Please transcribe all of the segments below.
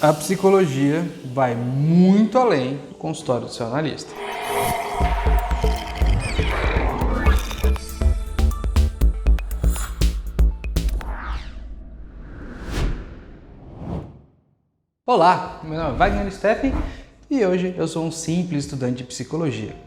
A psicologia vai muito além do consultório do seu analista. Olá, meu nome é Wagner Steffen e hoje eu sou um simples estudante de psicologia.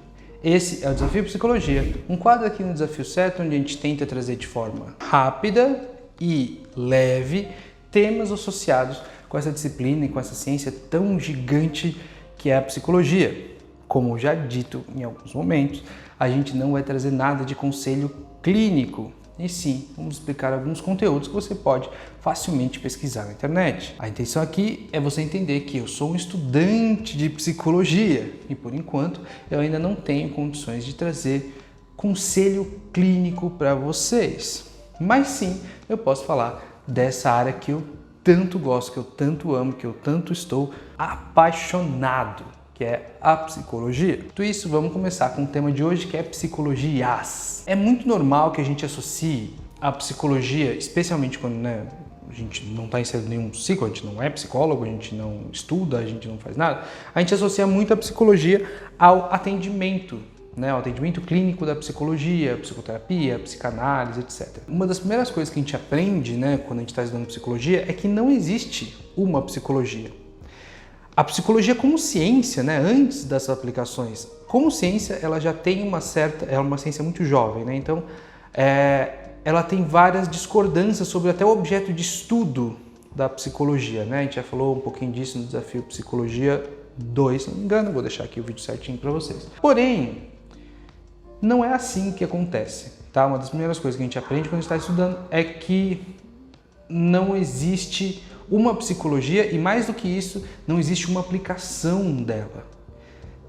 Esse é o Desafio Psicologia, um quadro aqui no Desafio Certo onde a gente tenta trazer de forma rápida e leve temas associados com essa disciplina e com essa ciência tão gigante que é a psicologia. Como já dito em alguns momentos, a gente não vai trazer nada de conselho clínico, e sim, vamos explicar alguns conteúdos que você pode facilmente pesquisar na internet. A intenção aqui é você entender que eu sou um estudante de psicologia e, por enquanto, eu ainda não tenho condições de trazer conselho clínico para vocês. Mas sim, eu posso falar dessa área que eu tanto gosto, que eu tanto amo, que eu tanto estou apaixonado, que é a psicologia. Dito isso, vamos começar com o tema de hoje, que é psicologias. É muito normal que a gente associe a psicologia, especialmente quando a gente não está inserido em nenhum ciclo, a gente não é psicólogo, a gente não estuda, a gente não faz nada, a gente associa muito a psicologia ao atendimento, o atendimento clínico da psicologia, psicoterapia, psicanálise, etc. Uma das primeiras coisas que a gente aprende, quando a gente está estudando psicologia, é que não existe uma psicologia. A psicologia como ciência, antes das aplicações, como ciência, ela já tem é uma ciência muito jovem, então ela tem várias discordâncias sobre até o objeto de estudo da psicologia, A gente já falou um pouquinho disso no Desafio Psicologia 2, se não me engano, vou deixar aqui o vídeo certinho para vocês. Porém, não é assim que acontece, Uma das primeiras coisas que a gente aprende quando está estudando é que não existe uma psicologia e, mais do que isso, não existe uma aplicação dela.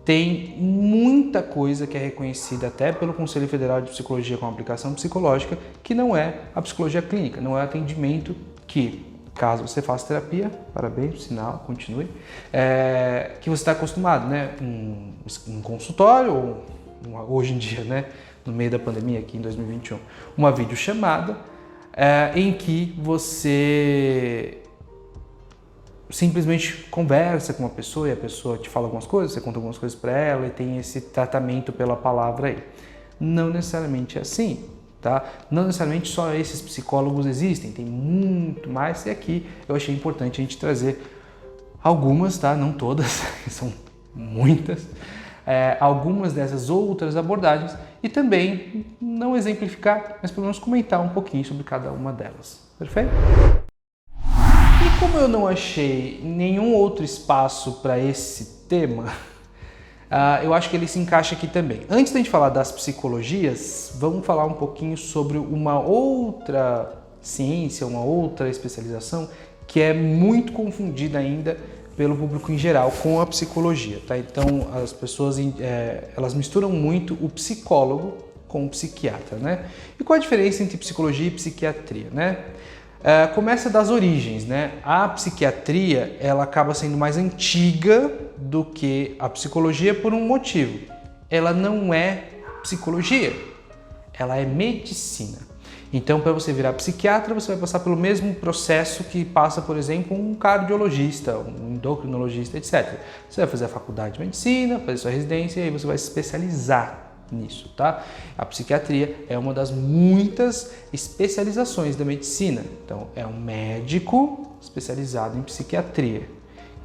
Tem muita coisa que é reconhecida até pelo Conselho Federal de Psicologia como aplicação psicológica, que não é a psicologia clínica, não é o atendimento que, caso você faça terapia, parabéns, sinal, continue, que você está acostumado, um consultório, ou hoje em dia, no meio da pandemia, aqui em 2021, uma videochamada em que você simplesmente conversa com uma pessoa e a pessoa te fala algumas coisas, você conta algumas coisas para ela e tem esse tratamento pela palavra aí. Não necessariamente é assim, Não necessariamente só esses psicólogos existem, tem muito mais, e aqui eu achei importante a gente trazer algumas, Não todas, são muitas, algumas dessas outras abordagens e também não exemplificar, mas pelo menos comentar um pouquinho sobre cada uma delas. Perfeito? E como eu não achei nenhum outro espaço para esse tema, eu acho que ele se encaixa aqui também. Antes da gente falar das psicologias, vamos falar um pouquinho sobre uma outra ciência, uma outra especialização que é muito confundida ainda pelo público em geral com a psicologia, Então as pessoas elas misturam muito o psicólogo com o psiquiatra, E qual a diferença entre psicologia e psiquiatria, Começa das origens, A psiquiatria, ela acaba sendo mais antiga do que a psicologia por um motivo. Ela não é psicologia, ela é medicina. Então, para você virar psiquiatra, você vai passar pelo mesmo processo que passa, por exemplo, um cardiologista, um endocrinologista, etc. Você vai fazer a faculdade de medicina, fazer sua residência e aí você vai se especializar nisso, A psiquiatria é uma das muitas especializações da medicina. Então, é um médico especializado em psiquiatria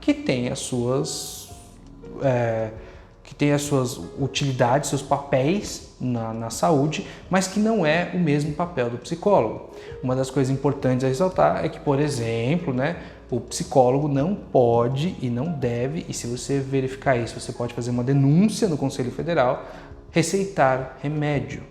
que tem as suas utilidades, seus papéis na saúde, mas que não é o mesmo papel do psicólogo. Uma das coisas importantes a ressaltar é que, por exemplo, o psicólogo não pode e não deve, e se você verificar isso, você pode fazer uma denúncia no Conselho Federal, receitar remédio,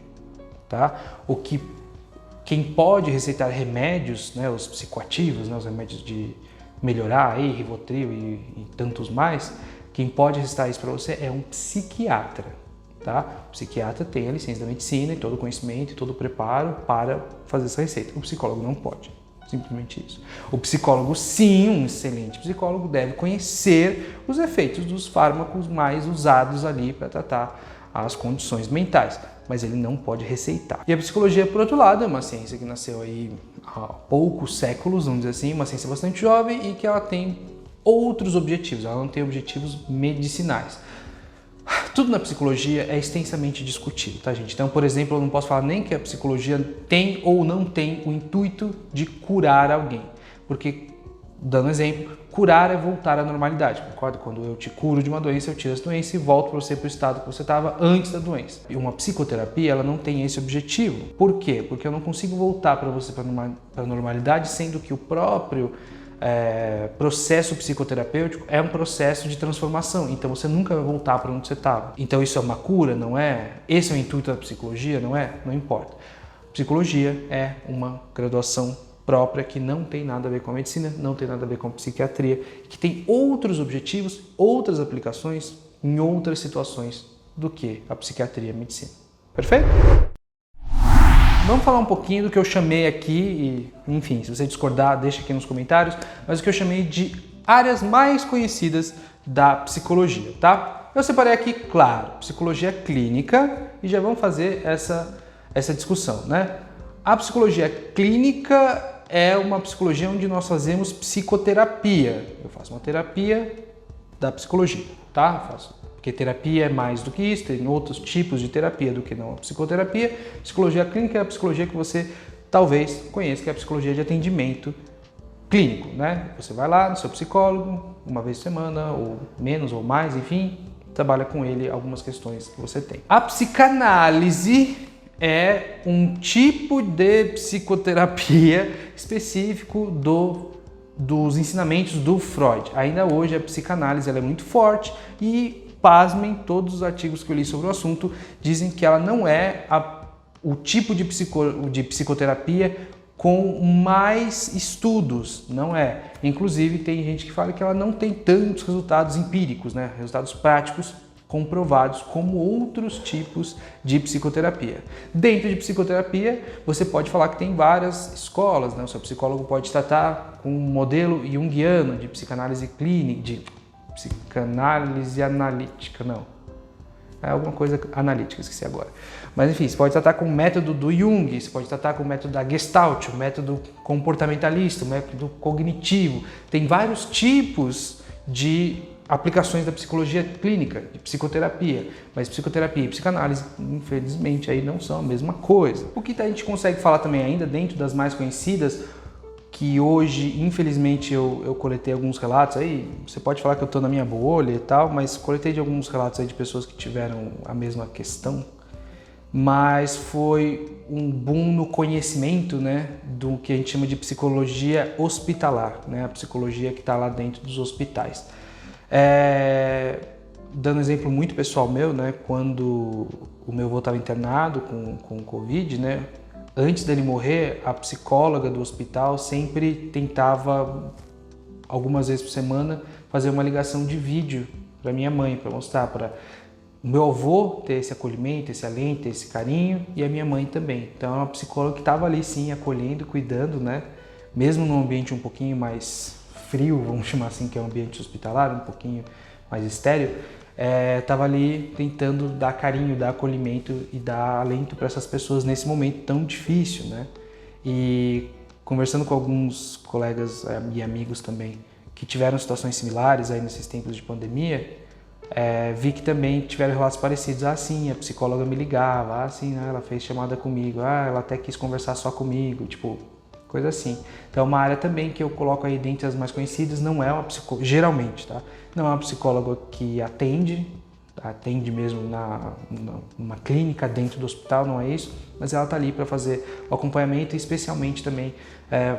Quem pode receitar remédios, os psicoativos, os remédios de melhorar, Rivotril e tantos mais, quem pode receitar isso para você é um psiquiatra, O psiquiatra tem a licença da medicina e todo o conhecimento e todo o preparo para fazer essa receita. O psicólogo não pode, simplesmente isso. O psicólogo, sim, um excelente psicólogo, deve conhecer os efeitos dos fármacos mais usados ali para tratar as condições mentais, mas ele não pode receitar. E a psicologia, por outro lado, é uma ciência que nasceu aí há poucos séculos, vamos dizer assim, uma ciência bastante jovem e que ela tem outros objetivos, ela não tem objetivos medicinais. Tudo na psicologia é extensamente discutido, tá, gente? Então, por exemplo, eu não posso falar nem que a psicologia tem ou não tem o intuito de curar alguém, porque, dando exemplo, curar é voltar à normalidade, concorda? Quando eu te curo de uma doença, eu tiro essa doença e volto para você para o estado que você estava antes da doença. E uma psicoterapia, ela não tem esse objetivo. Por quê? Porque eu não consigo voltar para você para a normalidade, sendo que o próprio processo psicoterapêutico é um processo de transformação, então você nunca vai voltar para onde você estava. Então isso é uma cura, não é? Esse é o intuito da psicologia, não é? Não importa. Psicologia é uma graduação própria que não tem nada a ver com a medicina, não tem nada a ver com a psiquiatria, que tem outros objetivos, outras aplicações em outras situações do que a psiquiatria e a medicina. Perfeito? Vamos falar um pouquinho do que eu chamei aqui, e, enfim, se você discordar, deixa aqui nos comentários, mas o que eu chamei de áreas mais conhecidas da psicologia, tá? Eu separei aqui, claro, psicologia clínica, e já vamos fazer essa discussão, né? A psicologia clínica é uma psicologia onde nós fazemos psicoterapia. Eu faço uma terapia da psicologia, tá? Porque terapia é mais do que isso, tem outros tipos de terapia do que não a psicoterapia. Psicologia clínica é a psicologia que você talvez conheça, que é a psicologia de atendimento clínico, né? Você vai lá no seu psicólogo uma vez por semana, ou menos ou mais, enfim, trabalha com ele algumas questões que você tem. A psicanálise é um tipo de psicoterapia específico dos ensinamentos do Freud. Ainda hoje a psicanálise ela é muito forte e, pasmem, todos os artigos que eu li sobre o assunto dizem que ela não é o tipo de psicoterapia com mais estudos, não é. Inclusive tem gente que fala que ela não tem tantos resultados empíricos, né? Resultados práticos comprovados como outros tipos de psicoterapia. Dentro de psicoterapia, você pode falar que tem várias escolas, né? O seu psicólogo pode tratar com um modelo junguiano de psicanálise clínica, de psicanálise analítica, não. É alguma coisa analítica, esqueci agora. Mas enfim, você pode tratar com o método do Jung, você pode tratar com o método da Gestalt, o método comportamentalista, o método cognitivo. Tem vários tipos de aplicações da psicologia clínica, de psicoterapia, mas psicoterapia e psicanálise, infelizmente, aí não são a mesma coisa. O que a gente consegue falar também ainda, dentro das mais conhecidas, que hoje, infelizmente, eu coletei alguns relatos aí, você pode falar que eu estou na minha bolha e tal, mas coletei de alguns relatos aí de pessoas que tiveram a mesma questão, mas foi um boom no conhecimento, né, do que a gente chama de psicologia hospitalar, né, a psicologia que está lá dentro dos hospitais. Dando um exemplo muito pessoal meu, né, quando o meu avô estava internado com Covid, né, antes dele morrer, a psicóloga do hospital sempre tentava, algumas vezes por semana, fazer uma ligação de vídeo para minha mãe, para mostrar para o meu avô ter esse acolhimento, esse alento, esse carinho, e a minha mãe também. Então é uma psicóloga que estava ali sim, acolhendo, cuidando, né, mesmo num ambiente um pouquinho mais frio, vamos chamar assim, que é um ambiente hospitalar, um pouquinho mais estéril, estava ali tentando dar carinho, dar acolhimento e dar alento para essas pessoas nesse momento tão difícil, né? E conversando com alguns colegas e amigos também que tiveram situações similares aí nesses tempos de pandemia, vi que também tiveram relatos parecidos. Ah, sim, a psicóloga me ligava, ah, sim, ela fez chamada comigo, ah, ela até quis conversar só comigo, tipo, coisa assim. Então, uma área também que eu coloco aí dentre as mais conhecidas, não é uma psicóloga, geralmente, tá? Não é uma psicóloga que atende mesmo numa clínica dentro do hospital, não é isso, mas ela está ali para fazer o acompanhamento e especialmente também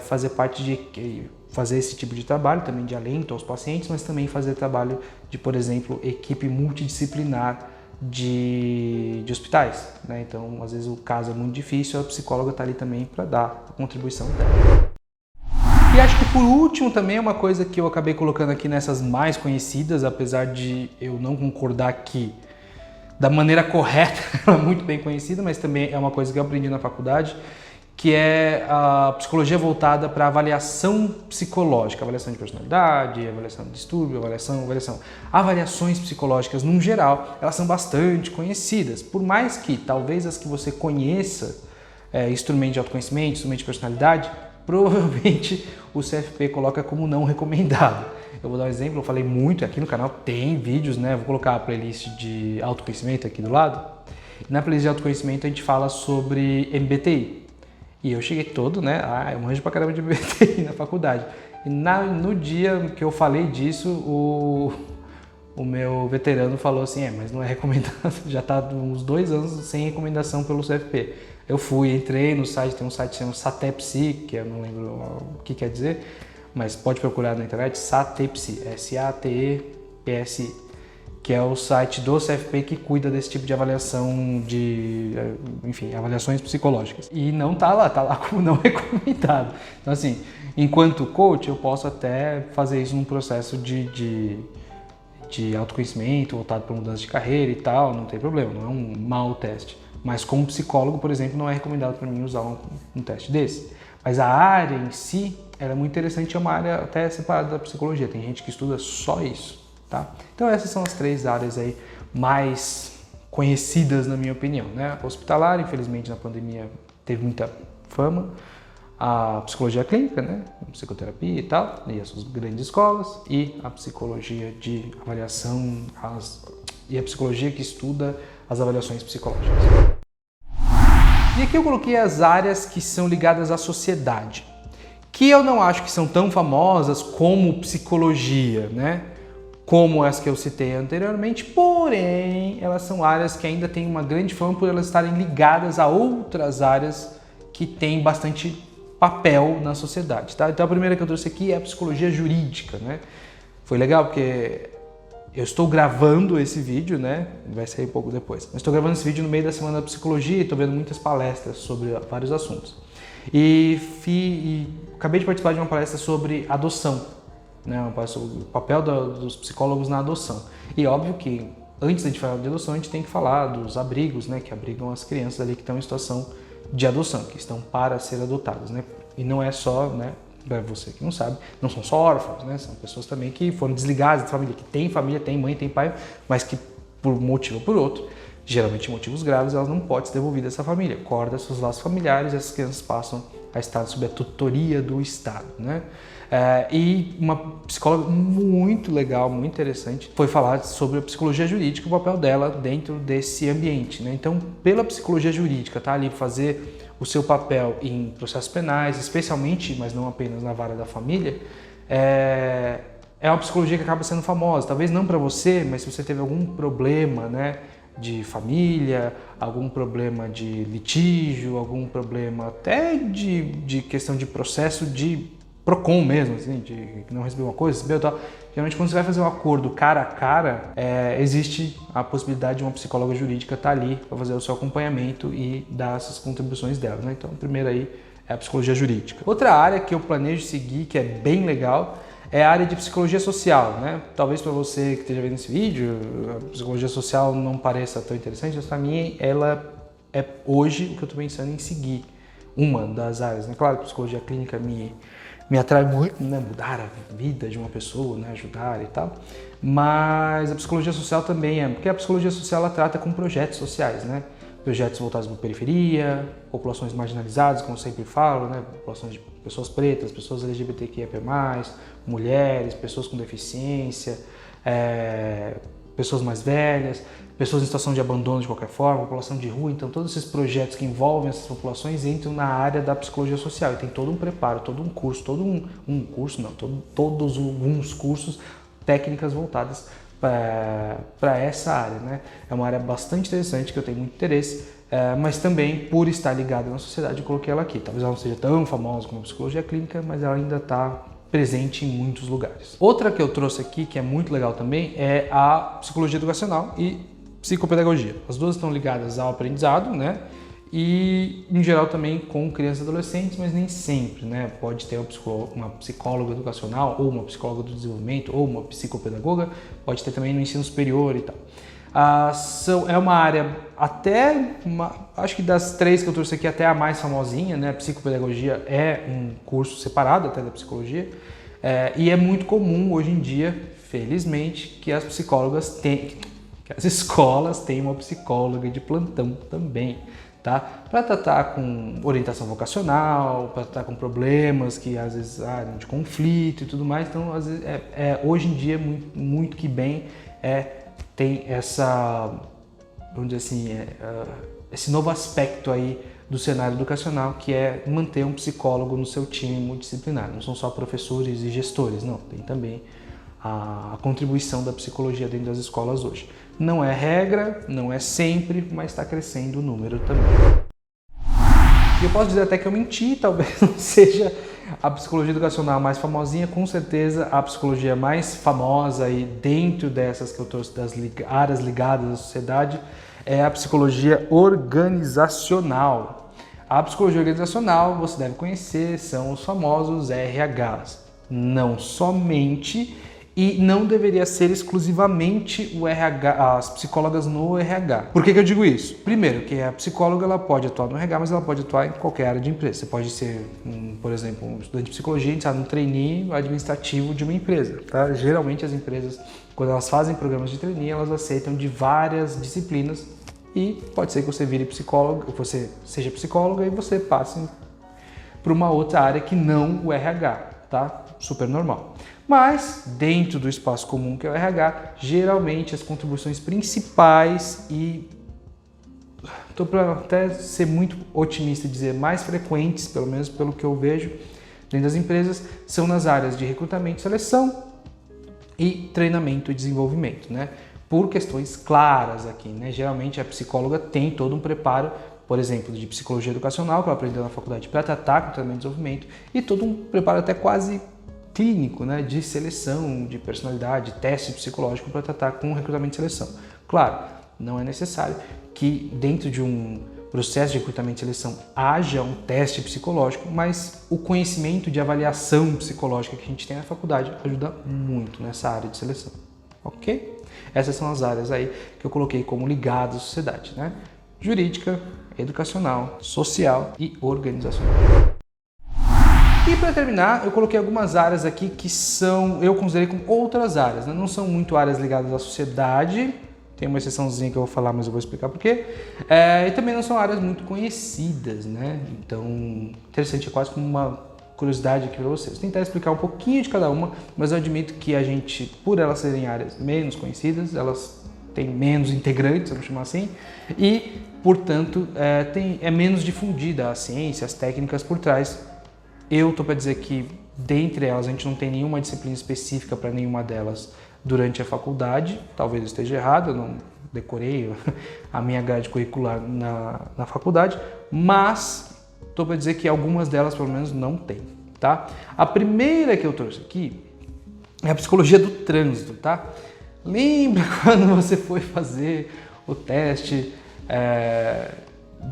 fazer parte de fazer esse tipo de trabalho, também de alento aos pacientes, mas também fazer trabalho de, por exemplo, equipe multidisciplinar de hospitais, né? Então, às vezes o caso é muito difícil, a psicóloga está ali também para dar a contribuição dela. E acho que por último também é uma coisa que eu acabei colocando aqui nessas mais conhecidas, apesar de eu não concordar que da maneira correta ela é muito bem conhecida, mas também é uma coisa que eu aprendi na faculdade, que é a psicologia voltada para avaliação psicológica, avaliação de personalidade, avaliação de distúrbio, avaliações psicológicas no geral, elas são bastante conhecidas, por mais que talvez as que você conheça, instrumento de autoconhecimento, instrumento de personalidade, provavelmente o CFP coloca como não recomendado. Eu vou dar um exemplo, eu falei muito, aqui no canal tem vídeos, né? Vou colocar a playlist de autoconhecimento aqui do lado. Na playlist de autoconhecimento a gente fala sobre MBTI. E eu cheguei todo, né? Eu manjo pra caramba de MBTI na faculdade. E no dia que eu falei disso, o meu veterano falou assim, mas não é recomendado, já está uns 2 anos sem recomendação pelo CFP. Eu fui, entrei no site, tem um site chamado Satepsi, que eu não lembro o que quer dizer, mas pode procurar na internet, Satepsi, SATEPSI, que é o site do CFP que cuida desse tipo de avaliação enfim, avaliações psicológicas. E não tá lá como não recomendado. Então assim, enquanto coach, eu posso até fazer isso num processo de autoconhecimento, voltado para mudança de carreira e tal, não tem problema, não é um mau teste. Mas como psicólogo, por exemplo, não é recomendado para mim usar um teste desse. Mas a área em si, ela é muito interessante, é uma área até separada da psicologia, tem gente que estuda só isso, tá? Então essas são as 3 áreas aí mais conhecidas, na minha opinião, né? Hospitalar, infelizmente, na pandemia teve muita fama. A psicologia clínica, né? A psicoterapia e tal, e as suas grandes escolas, e a psicologia de avaliação, e a psicologia que estuda as avaliações psicológicas. E aqui eu coloquei as áreas que são ligadas à sociedade, que eu não acho que são tão famosas como psicologia, né? Como as que eu citei anteriormente, porém, elas são áreas que ainda têm uma grande fama por elas estarem ligadas a outras áreas que têm bastante papel na sociedade, tá? Então a primeira que eu trouxe aqui é a psicologia jurídica, né? Foi legal porque eu estou gravando esse vídeo, né? Vai sair um pouco depois. Mas estou gravando esse vídeo no meio da semana da psicologia e estou vendo muitas palestras sobre vários assuntos. E acabei de participar de uma palestra sobre adoção, né? Uma palestra sobre o papel dos psicólogos na adoção. E óbvio que antes de falar de adoção, a gente tem que falar dos abrigos, né? Que abrigam as crianças ali que estão em situação de adoção, que estão para ser adotadas, né? E não é só, né, para você que não sabe, não são só órfãos, né? São pessoas também que foram desligadas da família, que tem família, tem mãe, tem pai, mas que por um motivo ou por outro, geralmente motivos graves, elas não podem ser devolvidas a essa família. Corta seus laços familiares e essas crianças passam a estar sob a tutoria do Estado, né? E uma psicóloga muito legal, muito interessante, foi falar sobre a psicologia jurídica, o papel dela dentro desse ambiente, né? Então, pela psicologia jurídica, tá ali fazer o seu papel em processos penais, especialmente, mas não apenas na vara da família, é uma psicologia que acaba sendo famosa. Talvez não para você, mas se você teve algum problema, né, de família, algum problema de litígio, algum problema até de questão de processo de PROCON mesmo, assim, de não receber uma coisa, recebeu tal. Geralmente quando você vai fazer um acordo cara a cara, existe a possibilidade de uma psicóloga jurídica estar ali para fazer o seu acompanhamento e dar essas contribuições dela, né? Então, a primeira aí é a psicologia jurídica. Outra área que eu planejo seguir, que é bem legal, é a área de psicologia social, né? Talvez para você que esteja vendo esse vídeo, a psicologia social não pareça tão interessante, mas para mim ela é hoje o que eu estou pensando em seguir, uma das áreas, né? Claro que a psicologia clínica me atrai muito, né? Mudar a vida de uma pessoa, né? Ajudar e tal, mas a psicologia social também porque a psicologia social ela trata com projetos sociais, né? Projetos voltados para a periferia, populações marginalizadas, como eu sempre falo, né? Populações de pessoas pretas, pessoas LGBTQIA+, mulheres, pessoas com deficiência, pessoas mais velhas, pessoas em situação de abandono de qualquer forma, população de rua. Então todos esses projetos que envolvem essas populações entram na área da psicologia social e tem todo um preparo, todo um curso, todos alguns cursos, técnicas voltadas para essa área, né? É uma área bastante interessante que eu tenho muito interesse, mas também por estar ligada na sociedade eu coloquei ela aqui. Talvez ela não seja tão famosa como a psicologia clínica, mas ela ainda está presente em muitos lugares. Outra que eu trouxe aqui, que é muito legal também, é a psicologia educacional e psicopedagogia. As duas estão ligadas ao aprendizado, né? E, em geral, também com crianças e adolescentes, mas nem sempre, né? Pode ter uma psicóloga educacional, ou uma psicóloga do desenvolvimento, ou uma psicopedagoga, pode ter também no ensino superior e tal. É uma área acho que das 3 que eu trouxe aqui, até a mais famosinha, né? A psicopedagogia é um curso separado até da psicologia, e é muito comum hoje em dia, felizmente, que as escolas tenham uma psicóloga de plantão também. tá? Para tratar com orientação vocacional, para tratar com problemas que às vezes de conflito e tudo mais. Então, às vezes, hoje em dia, muito que bem tem essa, vamos dizer assim, esse novo aspecto aí do cenário educacional, que é manter um psicólogo no seu time multidisciplinar. Não são só professores e gestores, não. Tem também a contribuição da psicologia dentro das escolas hoje. Não é regra, não é sempre, mas está crescendo o número também. E eu posso dizer até que eu menti, talvez não seja a psicologia educacional mais famosinha, com certeza a psicologia mais famosa e dentro dessas que eu trouxe das áreas ligadas à sociedade é a psicologia organizacional. A psicologia organizacional, você deve conhecer, são os famosos RHs. Não somente e não deveria ser exclusivamente o RH, as psicólogas no RH. Por que eu digo isso? Primeiro, que a psicóloga ela pode atuar no RH, mas ela pode atuar em qualquer área de empresa. Você pode ser, por exemplo, um estudante de psicologia, a gente está no trainee administrativo de uma empresa. Tá? Geralmente as empresas, quando elas fazem programas de trainee, elas aceitam de várias disciplinas e pode ser que você vire psicóloga, você seja psicóloga e você passe para uma outra área que não o RH, tá? Super normal. Mas, dentro do espaço comum que é o RH, geralmente as contribuições principais e, estou para até ser muito otimista e dizer mais frequentes, pelo menos pelo que eu vejo dentro das empresas, são nas áreas de recrutamento e seleção e treinamento e desenvolvimento, né? Por questões claras aqui, né? Geralmente a psicóloga tem todo um preparo, por exemplo, de psicologia educacional, que ela aprendeu na faculdade para tratar com treinamento e desenvolvimento, e todo um preparo até quase clínico, né, de seleção, de personalidade, teste psicológico para tratar com recrutamento e seleção. Claro, não é necessário que dentro de um processo de recrutamento e seleção haja um teste psicológico, mas o conhecimento de avaliação psicológica que a gente tem na faculdade ajuda muito nessa área de seleção, ok? Essas são as áreas aí que eu coloquei como ligadas à sociedade, né? Jurídica, educacional, social e organizacional. E para terminar, eu coloquei algumas áreas aqui que eu considerei como outras áreas, né? Não são muito áreas ligadas à sociedade, tem uma exceçãozinha que eu vou falar, mas eu vou explicar por quê. E também não são áreas muito conhecidas, né? Então, interessante, é quase como uma curiosidade aqui para vocês. Vou tentar explicar um pouquinho de cada uma, mas eu admito que a gente, por elas serem áreas menos conhecidas, elas têm menos integrantes, vamos chamar assim, e, portanto, é menos difundida a ciência, as técnicas por trás. Eu estou para dizer que, dentre elas, a gente não tem nenhuma disciplina específica para nenhuma delas durante a faculdade. Talvez eu esteja errado, eu não decorei a minha grade curricular na faculdade, mas estou para dizer que algumas delas, pelo menos, não tem, tá? A primeira que eu trouxe aqui é a psicologia do trânsito, tá? Lembra quando você foi fazer o teste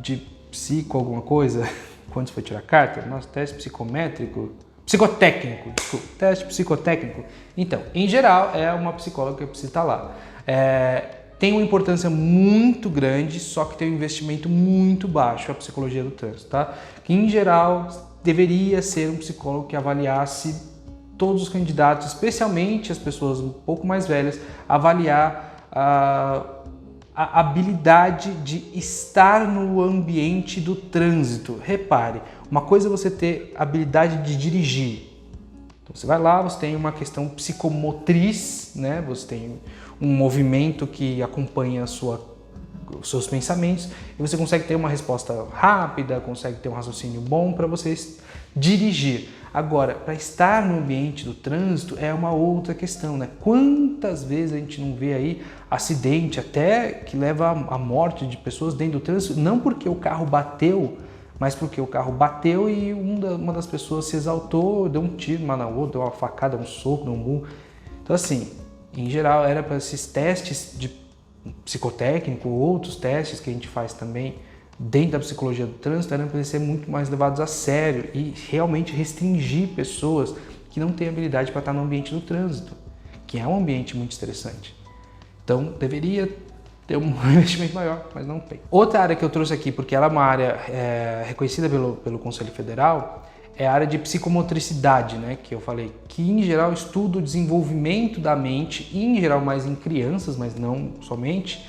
de psico alguma coisa? Quando você foi tirar carta? Nosso teste psicotécnico, desculpa, teste psicotécnico. Então, em geral, é uma psicóloga que precisa estar lá. Tem uma importância muito grande, só que tem um investimento muito baixo a psicologia do trânsito, tá? Que, em geral, deveria ser um psicólogo que avaliasse todos os candidatos, especialmente as pessoas um pouco mais velhas, avaliar a habilidade de estar no ambiente do trânsito. Repare, uma coisa é você ter habilidade de dirigir. Então você vai lá, você tem uma questão psicomotriz, né? Você tem um movimento que acompanha os seus pensamentos e você consegue ter uma resposta rápida, consegue ter um raciocínio bom para você dirigir. Agora, para estar no ambiente do trânsito é uma outra questão, né? Quantas vezes a gente não vê aí acidente até que leva à morte de pessoas dentro do trânsito, não porque o carro bateu, mas porque o carro bateu e uma das pessoas se exaltou, deu um tiro uma na outra, deu uma facada, um soco, deu um burro. Então assim, em geral era para esses testes de psicotécnico, outros testes que a gente faz também dentro da psicologia do trânsito, eram para ser muito mais levados a sério e realmente restringir pessoas que não têm habilidade para estar no ambiente do trânsito, que é um ambiente muito estressante. Então, deveria ter um investimento maior, mas não tem. Outra área que eu trouxe aqui, porque ela é uma área reconhecida pelo Conselho Federal, é a área de psicomotricidade, né? Que eu falei que, em geral, estuda o desenvolvimento da mente, e, em geral, mais em crianças, mas não somente,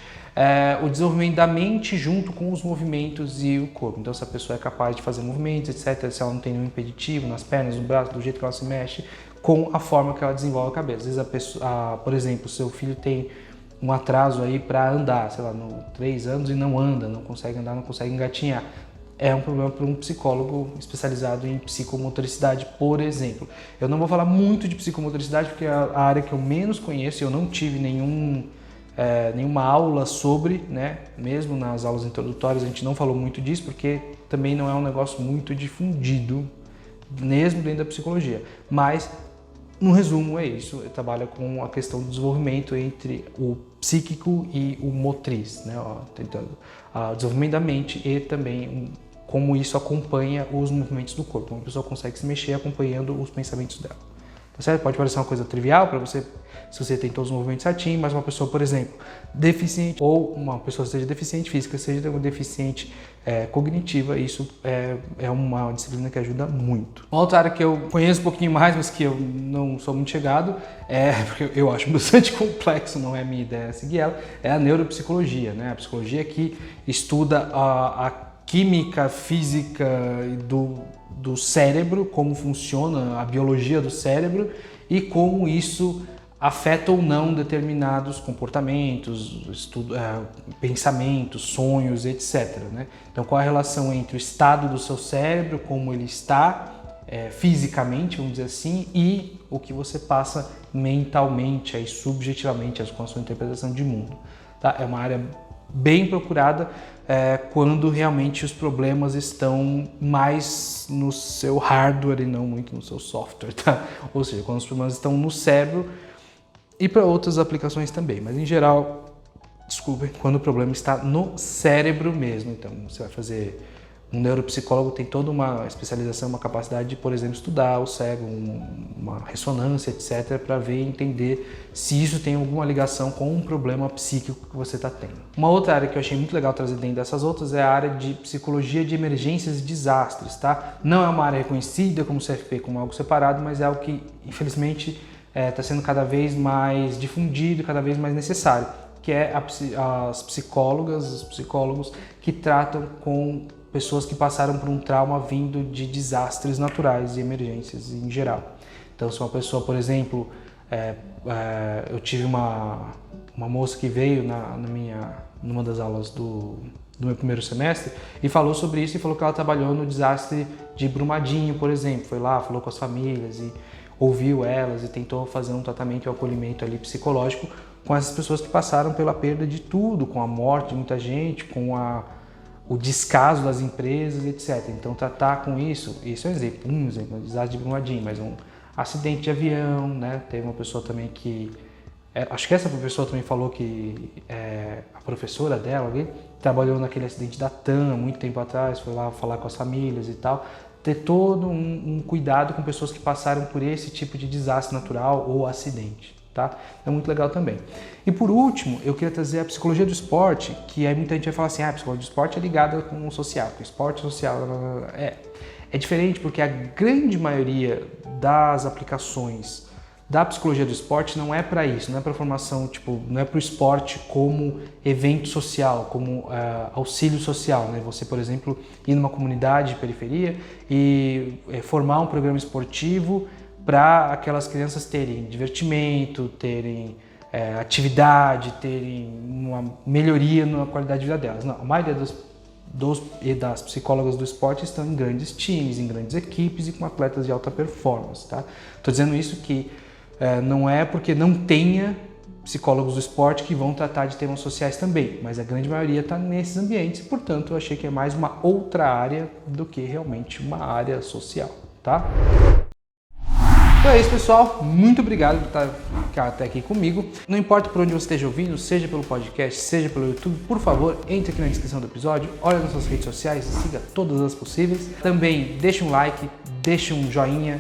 o desenvolvimento da mente junto com os movimentos e o corpo. Então, se a pessoa é capaz de fazer movimentos, etc., se ela não tem nenhum impeditivo nas pernas, no braço, do jeito que ela se mexe, com a forma que ela desenvolve a cabeça. Às vezes, a pessoa, por exemplo, seu filho tem um atraso aí para andar, sei lá, no 3 anos e não anda, não consegue andar, não consegue engatinhar. É um problema para um psicólogo especializado em psicomotricidade, por exemplo. Eu não vou falar muito de psicomotricidade porque é a área que eu menos conheço, eu não tive nenhuma aula sobre, né? Mesmo nas aulas introdutórias a gente não falou muito disso porque também não é um negócio muito difundido, mesmo dentro da psicologia. Mas, no resumo, é isso. Eu trabalho com a questão do desenvolvimento entre o psíquico e o motriz, né? Tentando o desenvolvimento da mente e também como isso acompanha os movimentos do corpo. Uma pessoa consegue se mexer acompanhando os pensamentos dela. Tá certo? Pode parecer uma coisa trivial para você, se você tem todos os movimentos certinho, mas uma pessoa, por exemplo, deficiente, ou uma pessoa seja deficiente física, seja deficiente cognitiva, isso é uma disciplina que ajuda muito. Uma outra área que eu conheço um pouquinho mais, mas que eu não sou muito chegado, porque eu acho bastante complexo, não é a minha ideia seguir ela, é a neuropsicologia, né? A psicologia que estuda a química, física do cérebro, como funciona a biologia do cérebro e como isso afeta ou não determinados comportamentos, pensamentos, sonhos, etc., né? Então, qual a relação entre o estado do seu cérebro, como ele está fisicamente, vamos dizer assim, e o que você passa mentalmente, aí, subjetivamente, com a sua interpretação de mundo. Tá? É uma área bem procurada quando realmente os problemas estão mais no seu hardware e não muito no seu software, tá? Ou seja, quando os problemas estão no cérebro e para outras aplicações também, mas em geral, quando o problema está no cérebro mesmo. Então, você vai fazer... Um neuropsicólogo tem toda uma especialização, uma capacidade de, por exemplo, estudar o cérebro, uma ressonância, etc., para ver e entender se isso tem alguma ligação com um problema psíquico que você está tendo. Uma outra área que eu achei muito legal trazer dentro dessas outras é a área de psicologia de emergências e desastres, tá? Não é uma área reconhecida como CFP, como algo separado, mas é algo que, infelizmente, está sendo cada vez mais difundido, cada vez mais necessário, que é as psicólogas, os psicólogos que tratam com pessoas que passaram por um trauma vindo de desastres naturais e emergências em geral. Então, se uma pessoa, por exemplo, eu tive uma moça que veio numa das aulas do meu primeiro semestre e falou sobre isso e falou que ela trabalhou no desastre de Brumadinho, por exemplo. Foi lá, falou com as famílias e ouviu elas e tentou fazer um tratamento e um acolhimento ali psicológico com essas pessoas que passaram pela perda de tudo, com a morte de muita gente, com o descaso das empresas, etc. Então, tratar com isso é um exemplo, desastre de Brumadinho, mas um acidente de avião, né? Teve uma pessoa também que... acho que essa pessoa também falou que a professora dela ali, trabalhou naquele acidente da TAM, muito tempo atrás, foi lá falar com as famílias e tal. Ter todo um cuidado com pessoas que passaram por esse tipo de desastre natural ou acidente. Tá? É muito legal também. E por último, eu queria trazer a psicologia do esporte, que aí muita gente vai falar assim, a psicologia do esporte é ligada com o social, porque o esporte social é diferente, porque a grande maioria das aplicações da psicologia do esporte não é para isso, não é para formação, não é para o esporte como evento social, como auxílio social, né? Você, por exemplo, ir numa comunidade de periferia e formar um programa esportivo para aquelas crianças terem divertimento, terem atividade, terem uma melhoria na qualidade de vida delas. Não, a maioria das psicólogas do esporte estão em grandes times, em grandes equipes e com atletas de alta performance. Tá? Estou dizendo isso que não é porque não tenha psicólogos do esporte que vão tratar de temas sociais também, mas a grande maioria está nesses ambientes, portanto eu achei que é mais uma outra área do que realmente uma área social. Tá? Então é isso, pessoal. Muito obrigado por ficar até aqui comigo. Não importa por onde você esteja ouvindo, seja pelo podcast, seja pelo YouTube, por favor, entre aqui na descrição do episódio, olha nas suas redes sociais, siga todas as possíveis. Também deixa um like, deixa um joinha,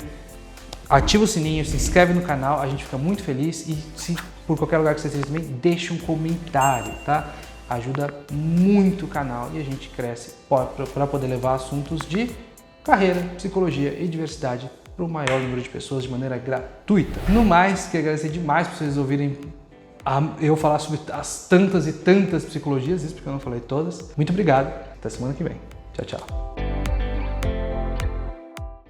ativa o sininho, se inscreve no canal, a gente fica muito feliz e se por qualquer lugar que você esteja também, deixa um comentário, tá? Ajuda muito o canal e a gente cresce para poder levar assuntos de carreira, psicologia e diversidade para o maior número de pessoas de maneira gratuita. No mais, quero agradecer demais por vocês ouvirem eu falar sobre as tantas e tantas psicologias, isso porque eu não falei todas. Muito obrigado, até semana que vem. Tchau, tchau.